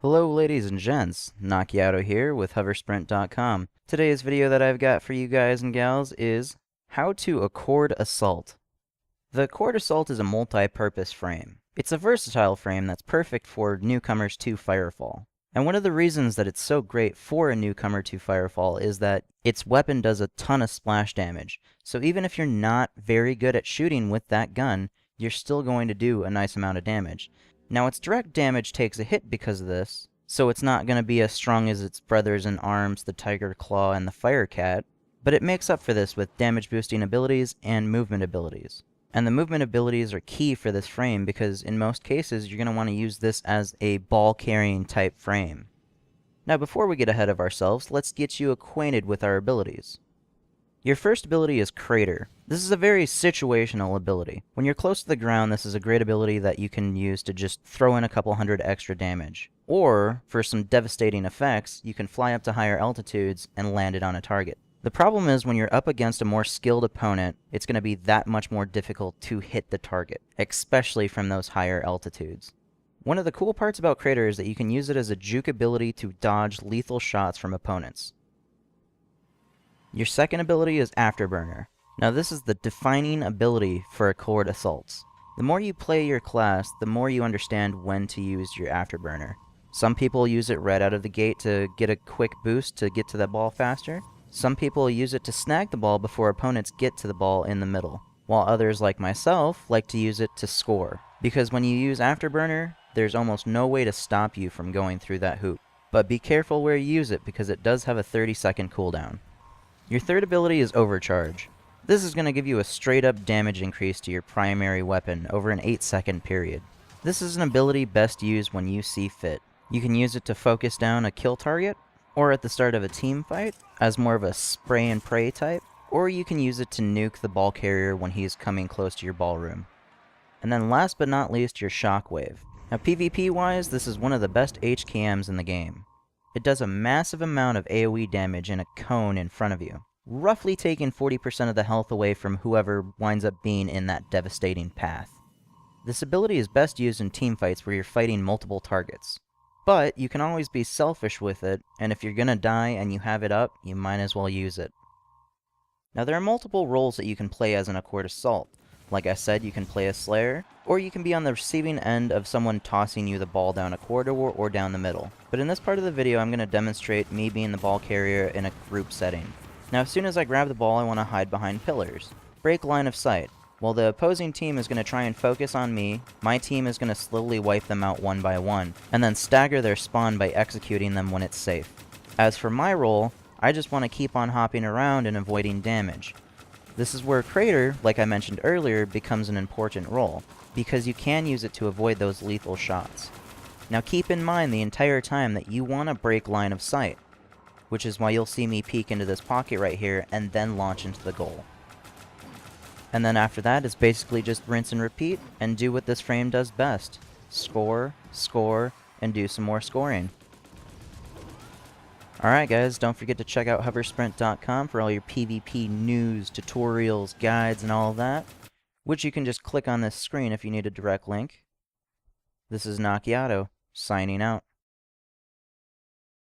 Hello ladies and gents, Nakiato here with HoverSprint.com. Today's video that I've got for you guys and gals is how to accord assault. The Accord Assault is a multi-purpose frame. It's a versatile frame that's perfect for newcomers to Firefall. And one of the reasons that it's so great for a newcomer to Firefall is that its weapon does a ton of splash damage. So even if you're not very good at shooting with that gun, you're still going to do a nice amount of damage. Now, its direct damage takes a hit because of this, so it's not going to be as strong as its brothers in arms, the Tiger Claw and the Firecat, but it makes up for this with damage boosting abilities and movement abilities. And the movement abilities are key for this frame because in most cases you're going to want to use this as a ball carrying type frame. Now before we get ahead of ourselves, let's get you acquainted with our abilities. Your first ability is Crater. This is a very situational ability. When you're close to the ground, this is a great ability that you can use to just throw in a couple hundred extra damage. Or, for some devastating effects, you can fly up to higher altitudes and land it on a target. The problem is when you're up against a more skilled opponent, it's going to be that much more difficult to hit the target, especially from those higher altitudes. One of the cool parts about Crater is that you can use it as a juke ability to dodge lethal shots from opponents. Your second ability is Afterburner. Now this is the defining ability for Accord Assaults. The more you play your class, the more you understand when to use your Afterburner. Some people use it right out of the gate to get a quick boost to get to the ball faster. Some people use it to snag the ball before opponents get to the ball in the middle. While others, like myself, like to use it to score. Because when you use Afterburner, there's almost no way to stop you from going through that hoop. But be careful where you use it because it does have a 30-second cooldown. Your third ability is Overcharge. This is going to give you a straight-up damage increase to your primary weapon over an 8-second period. This is an ability best used when you see fit. You can use it to focus down a kill target, or at the start of a team fight, as more of a spray and pray type, or you can use it to nuke the ball carrier when he is coming close to your ballroom. And then last but not least, your Shockwave. Now PvP-wise, this is one of the best HKMs in the game. It does a massive amount of AoE damage in a cone in front of you, roughly taking 40% of the health away from whoever winds up being in that devastating path. This ability is best used in teamfights where you're fighting multiple targets. But you can always be selfish with it, and if you're gonna die and you have it up, you might as well use it. Now there are multiple roles that you can play as an Accord Assault. Like I said, you can play a Slayer, or you can be on the receiving end of someone tossing you the ball down a corridor or down the middle. But in this part of the video, I'm going to demonstrate me being the ball carrier in a group setting. Now as soon as I grab the ball, I want to hide behind pillars. Break line of sight. While the opposing team is going to try and focus on me, my team is going to slowly wipe them out one by one, and then stagger their spawn by executing them when it's safe. As for my role, I just want to keep on hopping around and avoiding damage. This is where Crater, like I mentioned earlier, becomes an important role, because you can use it to avoid those lethal shots. Now keep in mind the entire time that you want to break line of sight, which is why you'll see me peek into this pocket right here and then launch into the goal. And then after that, it's basically just rinse and repeat and do what this frame does best. Score, score, and do some more scoring. Alright guys, don't forget to check out HoverSprint.com for all your PvP news, tutorials, guides, and all of that, which you can just click on this screen if you need a direct link. This is Nakiato, signing out.